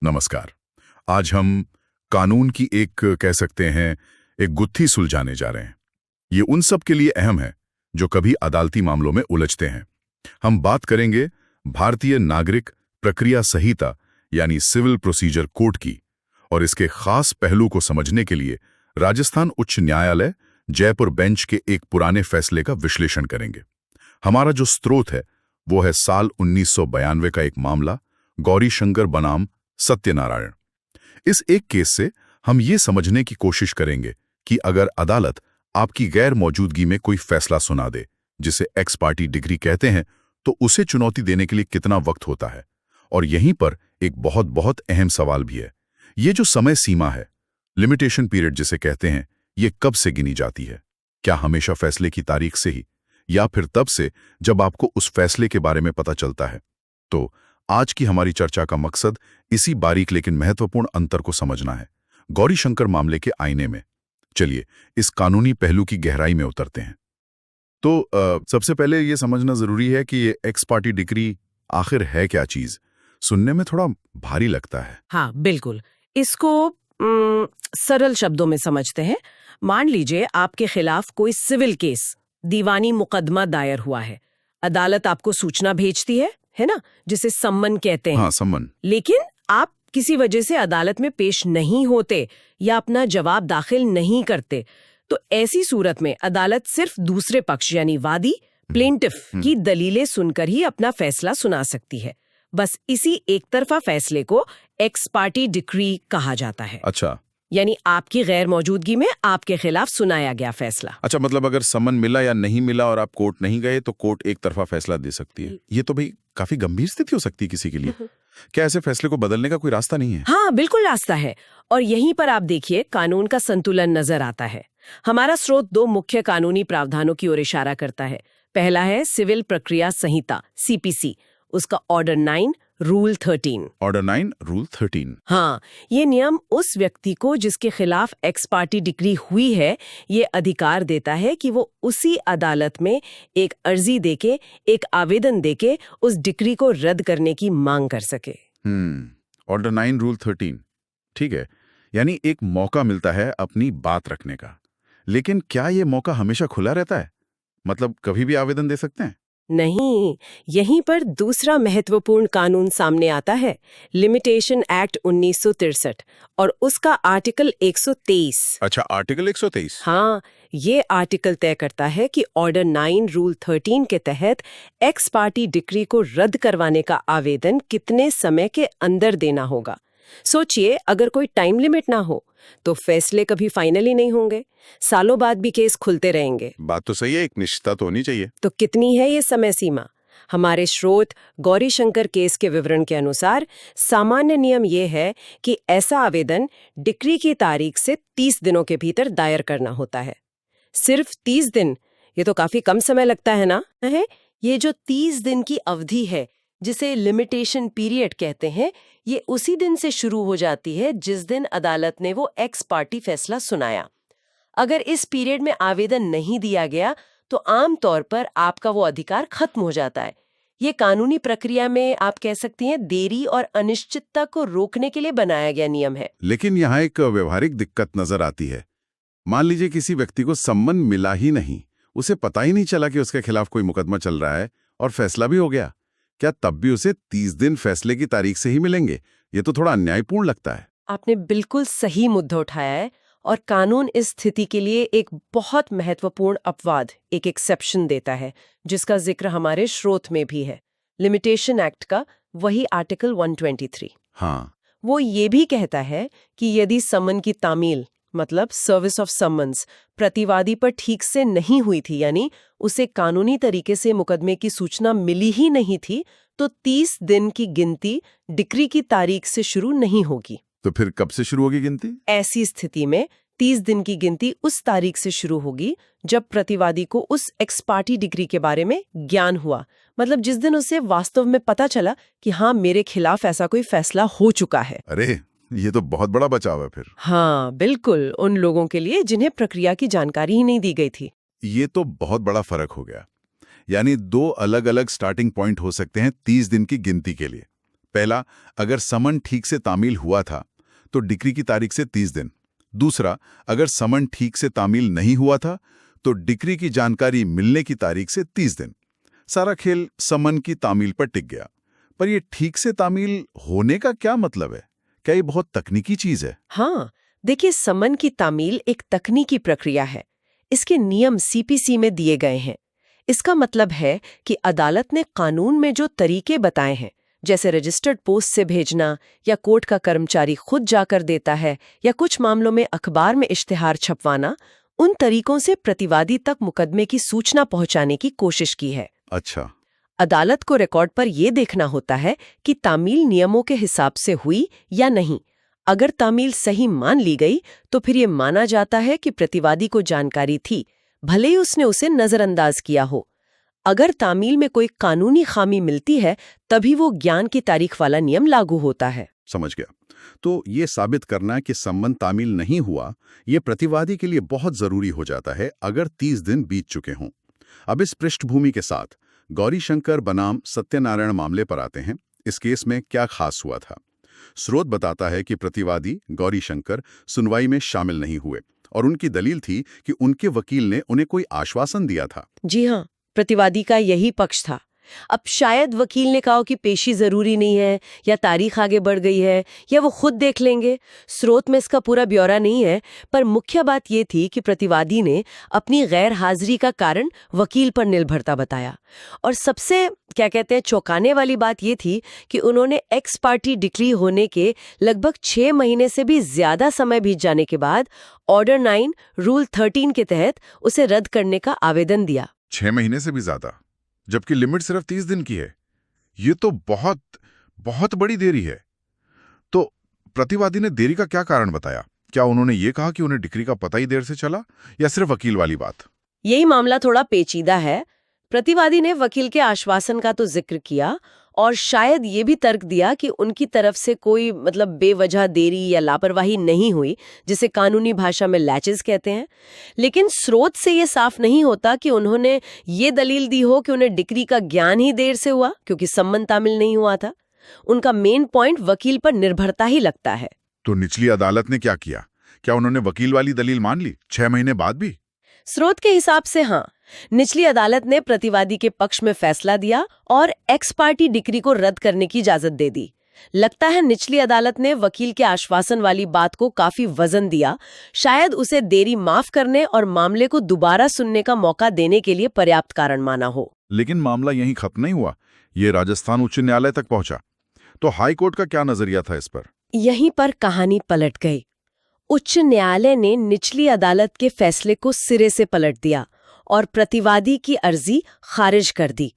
नमस्कार। आज हम कानून की एक कह सकते हैं एक गुत्थी सुलझाने जा रहे हैं। ये उन सब के लिए अहम है जो कभी अदालती मामलों में उलझते हैं। हम बात करेंगे भारतीय नागरिक प्रक्रिया संहिता यानी सिविल प्रोसीजर कोड की, और इसके खास पहलू को समझने के लिए राजस्थान उच्च न्यायालय जयपुर बेंच के एक पुराने फैसले का विश्लेषण करेंगे। हमारा जो स्रोत है वो है साल 1992 का एक मामला, गौरी शंकर बनाम सत्यनारायण। इस एक केस से हम ये समझने की कोशिश करेंगे कि अगर अदालत आपकी गैर मौजूदगी में कोई फैसला सुना दे, जिसे एक्स पार्टी डिग्री कहते हैं, तो उसे चुनौती देने के लिए कितना वक्त होता है। और यहीं पर एक बहुत बहुत अहम सवाल भी है, ये जो समय सीमा है, लिमिटेशन पीरियड जिसे कहते हैं, ये कब से गिनी जाती है? क्या हमेशा फैसले की तारीख से ही, या फिर तब से जब आपको उस फैसले के बारे में पता चलता है? तो आज की हमारी चर्चा का मकसद इसी बारीक लेकिन महत्वपूर्ण अंतर को समझना है, गौरी शंकर मामले के आईने में। चलिए इस कानूनी पहलू की गहराई में उतरते हैं। तो सबसे पहले यह समझना जरूरी है कि ये एक्स पार्टी डिग्री आखिर है क्या चीज। सुनने में थोड़ा भारी लगता है। हाँ बिल्कुल, इसको सरल शब्दों में समझते हैं। मान लीजिए आपके खिलाफ कोई सिविल केस, दीवानी मुकदमा दायर हुआ है। अदालत आपको सूचना भेजती है ना, जिसे सम्मन कहते हैं। हाँ, सम्मन। लेकिन आप किसी वजह से अदालत में पेश नहीं होते या अपना जवाब दाखिल नहीं करते, तो ऐसी सूरत में अदालत सिर्फ दूसरे पक्ष यानी वादी, प्लेंटिफ की दलीलें सुनकर ही अपना फैसला सुना सकती है। बस इसी एक तरफा फैसले को एक्स पार्टी डिक्री कहा जाता है। अच्छा, यानी आपकी गैर मौजूदगी में आपके खिलाफ सुनाया गया फैसला। अच्छा, मतलब अगर समन मिला या नहीं मिला और आप कोर्ट नहीं गए तो कोर्ट एक तरफा फैसला दे सकती है। ये तो भाई काफी गंभीर स्थिति हो सकती है किसी के लिए। क्या ऐसे फैसले को बदलने का कोई रास्ता नहीं है? हाँ बिल्कुल रास्ता है, और यहीं पर आप देखिए कानून का संतुलन नजर आता है। हमारा स्रोत दो मुख्य कानूनी प्रावधानों की ओर इशारा करता है। पहला है सिविल प्रक्रिया संहिता सीपीसी, उसका ऑर्डर 9 रूल 13। Order 9 rule 13। हाँ, ये नियम उस व्यक्ति को जिसके खिलाफ एक्स पार्टी डिक्री हुई है, ये अधिकार देता है कि वो उसी अदालत में एक अर्जी देके, एक आवेदन देके उस डिक्री को रद्द करने की मांग कर सके। ऑर्डर 9 रूल 13, ठीक है। यानी एक मौका मिलता है अपनी बात रखने का। लेकिन क्या ये मौका हमेशा खुला रहता है? मतलब कभी भी आवेदन दे सकते हैं? नहीं, यहीं पर दूसरा महत्वपूर्ण कानून सामने आता है, लिमिटेशन एक्ट 1963 और उसका आर्टिकल 123। अच्छा, आर्टिकल 123। हाँ, ये आर्टिकल तय करता है कि ऑर्डर 9 रूल 13 के तहत एक्स पार्टी डिक्री को रद्द करवाने का आवेदन कितने समय के अंदर देना होगा। सोचिए, अगर कोई टाइम लिमिट ना हो तो फैसले कभी फाइनल ही नहीं होंगे, सालों बाद भी केस खुलते रहेंगे। बात तो सही है, एक निश्चितता तो होनी चाहिए। तो कितनी है ये समय सीमा? हमारे स्रोत गौरी शंकर केस के विवरण के अनुसार सामान्य नियम ये है कि ऐसा आवेदन डिक्री की तारीख से 30 दिनों के भीतर दायर करना होता है। सिर्फ 30 दिन, ये तो काफी कम समय लगता है ना? ये जो 30 दिन की अवधि है, जिसे लिमिटेशन पीरियड कहते हैं, ये उसी दिन से शुरू हो जाती है जिस दिन अदालत ने वो एक्स पार्टी फैसला सुनाया। अगर इस पीरियड में आवेदन नहीं दिया गया तो आम तौर पर आपका वो अधिकार खत्म हो जाता है। ये कानूनी प्रक्रिया में आप कह सकती हैं देरी और अनिश्चितता को रोकने के लिए बनाया गया नियम है। लेकिन यहाँ एक व्यवहारिक दिक्कत नजर आती है। मान लीजिए किसी व्यक्ति को सम्मन मिला ही नहीं, उसे पता ही नहीं चला कि उसके खिलाफ कोई मुकदमा चल रहा है और फैसला भी हो गया, क्या तब भी उसे 30 दिन फैसले की तारीख से ही मिलेंगे? ये तो थोड़ा अन्यायपूर्ण लगता है। आपने बिल्कुल सही मुद्दा उठाया है, और कानून इस स्थिति के लिए एक बहुत महत्वपूर्ण अपवाद, एक एक्सेप्शन देता है, जिसका जिक्र हमारे स्रोत में भी है। लिमिटेशन एक्ट का वही आर्टिकल 123। हाँ, वो ये भी कहता है कि यदि सम्मन की तामील, मतलब सर्विस ऑफ सम्मन्स, प्रतिवादी पर ठीक से नहीं हुई थी, यानी उसे कानूनी तरीके से मुकदमे की सूचना मिली ही नहीं थी, तो 30 दिन की गिनती डिक्री की तारीख से शुरू नहीं होगी। तो फिर कब से शुरू होगी गिनती? ऐसी स्थिति में 30 दिन की गिनती उस तारीख से शुरू होगी जब प्रतिवादी को उस एक्स पार्टी डिग्री के बारे में ज्ञान हुआ, मतलब जिस दिन उसे वास्तव में पता चला कि हाँ, मेरे खिलाफ ऐसा कोई फैसला हो चुका है। अरे, ये तो बहुत बड़ा बचाव है फिर। हाँ बिल्कुल, उन लोगों के लिए जिन्हें प्रक्रिया की जानकारी ही नहीं दी गई थी। ये तो बहुत बड़ा फर्क हो गया। यानी दो अलग अलग स्टार्टिंग पॉइंट हो सकते हैं 30 दिन की गिनती के लिए। पहला, अगर समन ठीक से तामील हुआ था तो डिक्री की तारीख से 30 दिन। दूसरा, अगर समन ठीक से तामील नहीं हुआ था तो डिक्री की जानकारी मिलने की तारीख से 30 दिन। सारा खेल समन की तामील पर टिक गया। पर ये ठीक से तामील होने का क्या मतलब है? क्या ये बहुत तकनीकी चीज है? हाँ, देखिए, समन की तामील एक तकनीकी प्रक्रिया है। इसके नियम सीपीसी में दिए गए हैं। इसका मतलब है कि अदालत ने कानून में जो तरीके बताए हैं, जैसे रजिस्टर्ड पोस्ट से भेजना या कोर्ट का कर्मचारी खुद जाकर देता है या कुछ मामलों में अखबार में इश्तिहार छपवाना, उन तरीकों से प्रतिवादी तक मुकदमे की सूचना पहुंचाने की कोशिश की है। अच्छा, अदालत को रिकॉर्ड पर यह देखना होता है कि तामील नियमों के हिसाब से हुई या नहीं। अगर तामील सही मान ली गई तो फिर ये माना जाता है कि प्रतिवादी को जानकारी थी, भले ही उसने उसे नजरअंदाज किया हो। अगर तामील में कोई कानूनी खामी मिलती है, तभी वो ज्ञान की तारीख वाला नियम लागू होता है। समझ गया। तो ये साबित करना कि संबंध तामील नहीं हुआ, ये प्रतिवादी के लिए बहुत जरूरी हो जाता है अगर 30 दिन बीत चुके हों। अब इस पृष्ठभूमि के साथ गौरीशंकर बनाम सत्यनारायण मामले पर आते हैं। इस केस में क्या खास हुआ था? स्रोत बताता है कि प्रतिवादी गौरीशंकर सुनवाई में शामिल नहीं हुए और उनकी दलील थी कि उनके वकील ने उन्हें कोई आश्वासन दिया था। जी हाँ, प्रतिवादी का यही पक्ष था। अब शायद वकील ने कहा कि पेशी जरूरी नहीं है, या तारीख आगे बढ़ गई है, या वो खुद देख लेंगे। स्रोत में इसका पूरा ब्यौरा नहीं है, पर मुख्य बात ये थी कि प्रतिवादी ने अपनी गैर हाजिरी का कारण वकील पर निर्भरता बताया। और सबसे चौंकाने वाली बात ये थी कि उन्होंने एक्स पार्टी डिक्री होने के लगभग 6 महीने से भी ज्यादा समय बीत जाने के बाद ऑर्डर 9 रूल 13 के तहत उसे रद्द करने का आवेदन दिया। 6 महीने से भी ज्यादा, जबकि लिमिट सिर्फ 30 दिन की है। ये तो बहुत बहुत बड़ी देरी है। तो प्रतिवादी ने देरी का क्या कारण बताया? क्या उन्होंने ये कहा कि उन्हें डिक्री का पता ही देर से चला, या सिर्फ वकील वाली बात? यही मामला थोड़ा पेचीदा है। प्रतिवादी ने वकील के आश्वासन का तो जिक्र किया और शायद ये भी तर्क दिया कि उनकी तरफ से कोई बेवजह देरी या लापरवाही नहीं हुई, जिसे कानूनी भाषा में लैचेस कहते हैं। लेकिन स्रोत से ये साफ नहीं होता कि उन्होंने ये दलील दी हो कि उन्हें डिक्री का ज्ञान ही देर से हुआ क्योंकि संबंध तामील नहीं हुआ था। उनका मेन पॉइंट वकील पर निर्भरता ही लगता है। तो निचली अदालत ने क्या किया? क्या उन्होंने वकील वाली दलील मान ली 6 महीने बाद भी? स्रोत के हिसाब से हाँ, निचली अदालत ने प्रतिवादी के पक्ष में फैसला दिया और एक्स पार्टी डिक्री को रद्द करने की इजाजत दे दी। लगता है निचली अदालत ने वकील के आश्वासन वाली बात को काफी वजन दिया, शायद उसे देरी माफ करने और मामले को दोबारा सुनने का मौका देने के लिए पर्याप्त कारण माना हो। लेकिन मामला यहीं खत्म नहीं हुआ, ये राजस्थान उच्च न्यायालय तक पहुंचा। तो हाई कोर्ट का क्या नजरिया था इस पर? यहीं पर कहानी पलट गई। उच्च न्यायालय ने निचली अदालत के फैसले को सिरे से पलट दिया और प्रतिवादी की अर्जी खारिज कर दी।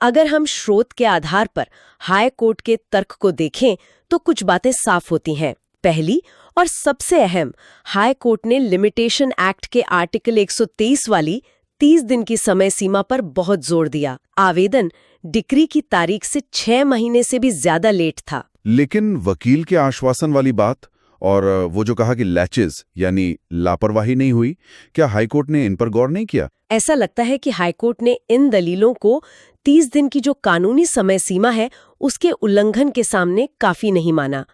अगर हम स्रोत के आधार पर हाई कोर्ट के तर्क को देखें तो कुछ बातें साफ होती हैं। पहली और सबसे अहम, हाई कोर्ट ने लिमिटेशन एक्ट के आर्टिकल 123 वाली 30 दिन की समय सीमा पर बहुत जोर दिया। आवेदन डिक्री की तारीख से 6 महीने से भी ज्यादा लेट था। लेकिन वकील के आश्वासन वाली बात और वो जो कहा कि लैचेस यानी लापरवाही नहीं हुई, क्या हाईकोर्ट ने इन पर गौर नहीं किया? ऐसा लगता है कि हाईकोर्ट ने इन दलीलों को 30 दिन की जो कानूनी समय सीमा है उसके उल्लंघन के सामने काफी नहीं माना।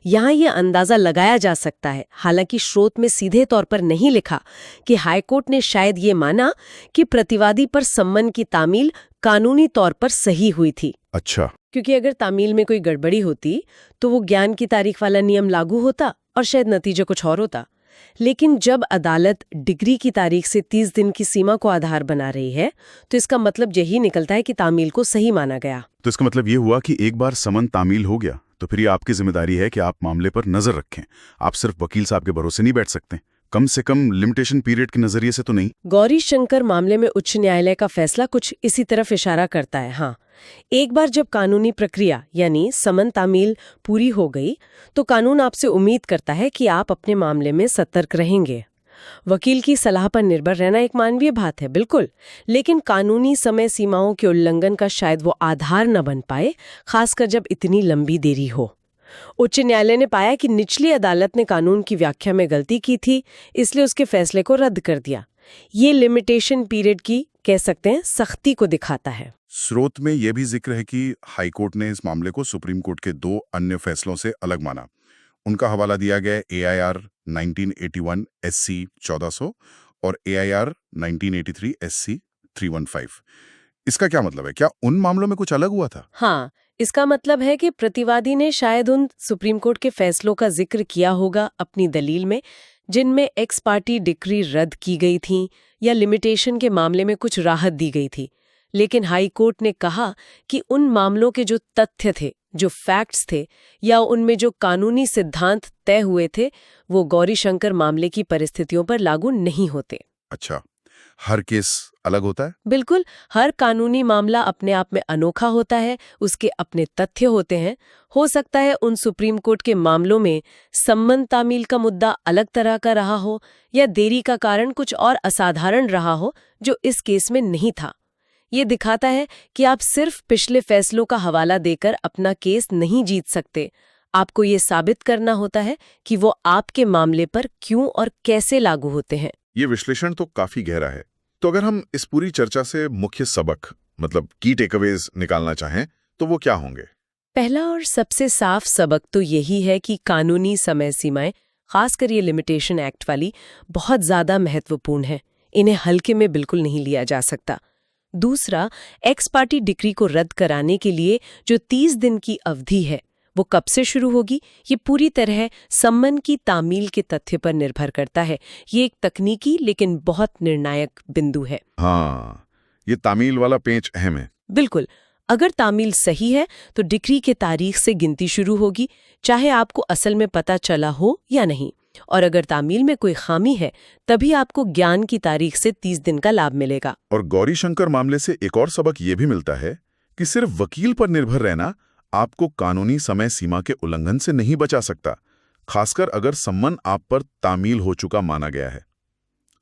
यहाँ ये अंदाजा लगाया जा सकता है, हालांकि स्रोत में सीधे तौर पर नहीं लिखा, कि हाईकोर्ट ने शायद ये माना कि प्रतिवादी पर सम्मन की तामील कानूनी तौर पर सही हुई थी। अच्छा, क्योंकि अगर तामील में कोई गड़बड़ी होती तो वो ज्ञान की तारीख वाला नियम लागू होता और शायद नतीजा कुछ और होता। लेकिन जब अदालत डिग्री की तारीख से 30 दिन की सीमा को आधार बना रही है तो इसका मतलब यही निकलता है कि तामील को सही माना गया। तो इसका मतलब ये हुआ कि एक बार समन तामील हो गया तो फिर ये आपकी जिम्मेदारी है कि आप मामले पर नजर रखें। आप सिर्फ वकील साहब के भरोसे नहीं बैठ सकते, कम से कम लिमिटेशन पीरियड के नजरिए से तो नहीं। गौरीशंकर मामले में उच्च न्यायालय का फैसला कुछ इसी तरफ इशारा करता है। हाँ, एक बार जब कानूनी प्रक्रिया यानी समन तामील पूरी हो गई तो कानून आपसे उम्मीद करता है कि आप अपने मामले में सतर्क रहेंगे। वकील की सलाह पर निर्भर रहना एक मानवीय बात है, बिल्कुल, लेकिन कानूनी समय सीमाओं के उल्लंघन का शायद वो आधार न बन पाए, खासकर जब इतनी लंबी देरी हो। उच्च न्यायालय ने पाया कि निचली अदालत ने कानून की व्याख्या में गलती की थी, इसलिए उसके फैसले को रद्द कर दिया। ये लिमिटेशन पीरियड की, कह सकते हैं, सख्ती को दिखाता है। स्रोत में यह भी जिक्र है कि हाईकोर्ट ने इस मामले को सुप्रीम कोर्ट के 2 अन्य फैसलों से अलग माना। उनका हवाला दिया गया AIR 1981 SC 1400 और AIR 1983 SC 315। इसका क्या मतलब है? क्या उन मामलों में कुछ अलग हुआ था? हाँ, इसका मतलब है कि प्रतिवादी ने शायद उन सुप्रीम कोर्ट के फैसलों का जिक्र किया होगा अपनी दलील में, जिनमें एक्स पार्टी डिक्री रद्द की गई थी या लिमिटेशन के मामले में कुछ राहत दी गई थी। लेकिन हाई कोर्ट ने कहा कि उन मामलों के जो तथ्य थे, जो फैक्ट्स थे या उनमें जो कानूनी सिद्धांत तय हुए थे, वो गौरीशंकर मामले की परिस्थितियों पर लागू नहीं होते। अच्छा, हर केस अलग होता है? बिल्कुल, हर कानूनी मामला अपने आप में अनोखा होता है, उसके अपने तथ्य होते हैं। हो सकता है उन सुप्रीम कोर्ट के मामलों में संबंध तामील का मुद्दा अलग तरह का रहा हो या देरी का कारण कुछ और असाधारण रहा हो जो इस केस में नहीं था। ये दिखाता है कि आप सिर्फ पिछले फैसलों का हवाला देकर अपना केस नहीं जीत सकते। आपको ये साबित करना होता है कि वो आपके मामले पर क्यों और कैसे लागू होते हैं। ये विश्लेषण तो काफी गहरा है। तो अगर हम इस पूरी चर्चा से मुख्य सबक, मतलब की टेकअवेज निकालना चाहें, तो वो क्या होंगे? पहला और सबसे साफ सबक तो यही है कि कानूनी समय सीमाएं, खासकर ये लिमिटेशन एक्ट वाली, बहुत ज्यादा महत्वपूर्ण है। इन्हें हल्के में बिल्कुल नहीं लिया जा सकता। दूसरा, एक्स पार्टी डिक्री को रद्द कराने के लिए जो 30 दिन की अवधि है, वो कब से शुरू होगी, ये पूरी तरह सम्मन की तामील के तथ्य पर निर्भर करता है। ये एक तकनीकी लेकिन बहुत निर्णायक बिंदु है। हाँ, ये तामील वाला पेंच अहम है। बिल्कुल, अगर तामील सही है तो डिक्री के तारीख से गिनती शुरू होगी, चाहे आपको असल में पता चला हो या नहीं। और अगर तामील में कोई खामी है, तभी आपको ज्ञान की तारीख से 30 दिन का लाभ मिलेगा। और गौरीशंकर मामले से एक और सबक ये भी मिलता है कि सिर्फ वकील पर निर्भर रहना आपको कानूनी समय सीमा के उल्लंघन से नहीं बचा सकता, खासकर अगर सम्मन आप पर तामील हो चुका माना गया है।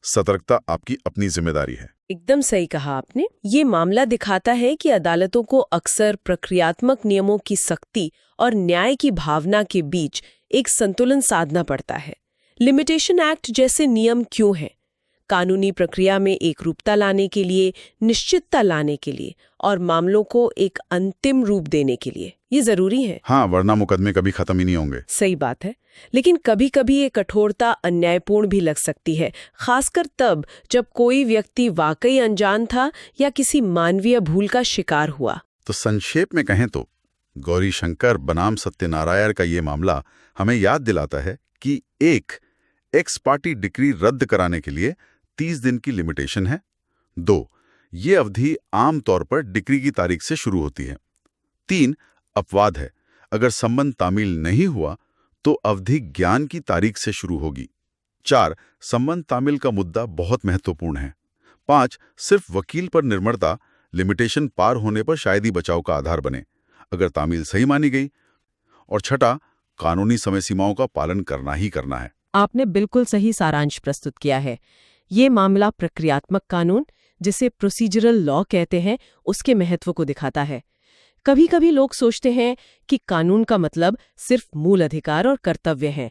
सतर्कता आपकी अपनी जिम्मेदारी है। एकदम सही कहा आपने। ये मामला दिखाता है कि अदालतों को अक्सर प्रक्रियात्मक नियमों की सख्ती और न्याय की भावना के बीच एक संतुलन साधना पड़ता है। लिमिटेशन एक्ट जैसे नियम क्यों हैं? कानूनी प्रक्रिया में एकरूपता लाने के लिए, निश्चितता लाने के लिए और मामलों को एक अंतिम रूप देने के लिए। ये जरूरी है। हाँ, वरना मुकदमे कभी खत्म ही नहीं होंगे। सही बात है। लेकिन कभी-कभी ये कठोरता अन्यायपूर्ण भी लग सकती है, खासकर तब जब कोई व्यक्ति वाकई अनजान था या किसी मानवीय भूल का शिकार हुआ। तो संक्षेप में कहें तो गौरीशंकर बनाम सत्यनारायण का ये मामला हमें याद दिलाता है कि एक्स पार्टी डिक्री रद्द कराने के लिए 30 दिन की लिमिटेशन है। 2, ये अवधि आम तौर पर डिक्री की तारीख से शुरू होती है। 3, अपवाद है, अगर संबंध तामील नहीं हुआ तो अवधि ज्ञान की तारीख से शुरू होगी। 4, संबंध तामील का मुद्दा बहुत महत्वपूर्ण है। 5, सिर्फ वकील पर निर्भरता लिमिटेशन पार होने पर शायद ही बचाव का आधार बने, अगर तामील सही मानी गई। और 6, कानूनी समय सीमाओं का पालन करना ही करना है। आपने बिल्कुल सही सारांश प्रस्तुत किया है। ये मामला प्रक्रियात्मक कानून, जिसे प्रोसीजरल लॉ कहते हैं, उसके महत्व को दिखाता है। कभी-कभी लोग सोचते हैं कि कानून का मतलब सिर्फ मूल अधिकार और कर्तव्य हैं,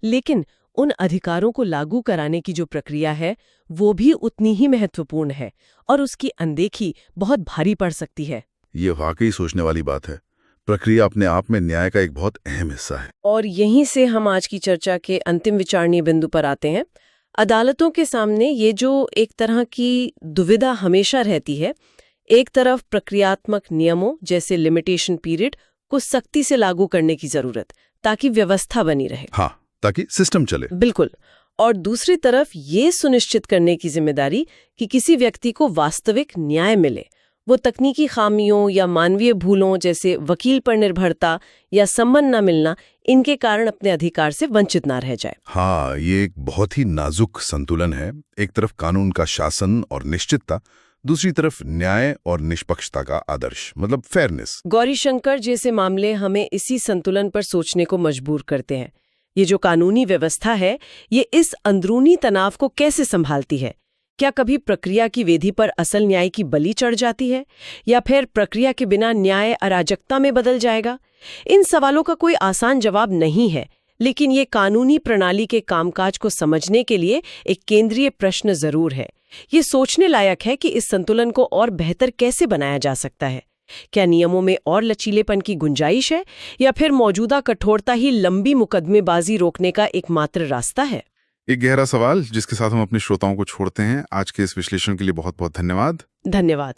लेकिन उन अधिकारों को लागू कराने की जो प्रक्रिया है, वो भी उतनी ही महत्वपूर्ण है और उसकी अनदेखी बहुत भारी पड़ सकती है। ये वाकई सोचने वाली बात है। प्रक्रिया अपने आप में न्याय का एक बहुत अहम हिस्सा है। और यहीं से हम आज की चर्चा के अंतिम विचारणीय बिंदु पर आते हैं। अदालतों के सामने ये जो एक तरह की दुविधा हमेशा रहती है, एक तरफ प्रक्रियात्मक नियमों जैसे लिमिटेशन पीरियड को सख्ती से लागू करने की जरूरत, ताकि व्यवस्था बनी रहे। हाँ, ताकि सिस्टम चले। बिल्कुल। और दूसरी तरफ ये सुनिश्चित करने की जिम्मेदारी कि किसी व्यक्ति को वास्तविक न्याय मिले, वो तकनीकी खामियों या मानवीय भूलों जैसे वकील पर निर्भरता या संबंध न मिलना, इनके कारण अपने अधिकार से वंचित ना रह जाए। हाँ, ये एक बहुत ही नाजुक संतुलन है। एक तरफ कानून का शासन और निश्चितता, दूसरी तरफ न्याय और निष्पक्षता का आदर्श, मतलब फेयरनेस। गौरीशंकर जैसे मामले हमें इसी संतुलन पर सोचने को मजबूर करते हैं। ये जो कानूनी व्यवस्था है, ये इस अंदरूनी तनाव को कैसे संभालती है? क्या कभी प्रक्रिया की वेदी पर असल न्याय की बलि चढ़ जाती है, या फिर प्रक्रिया के बिना न्याय अराजकता में बदल जाएगा? इन सवालों का कोई आसान जवाब नहीं है, लेकिन ये कानूनी प्रणाली के कामकाज को समझने के लिए एक केंद्रीय प्रश्न जरूर है। ये सोचने लायक है कि इस संतुलन को और बेहतर कैसे बनाया जा सकता है। क्या नियमों में और लचीलेपन की गुंजाइश है, या फिर मौजूदा कठोरता ही लंबी मुकदमेबाजी रोकने का एकमात्र रास्ता है? एक गहरा सवाल जिसके साथ हम अपने श्रोताओं को छोड़ते हैं। आज के इस विश्लेषण के लिए बहुत बहुत धन्यवाद। धन्यवाद।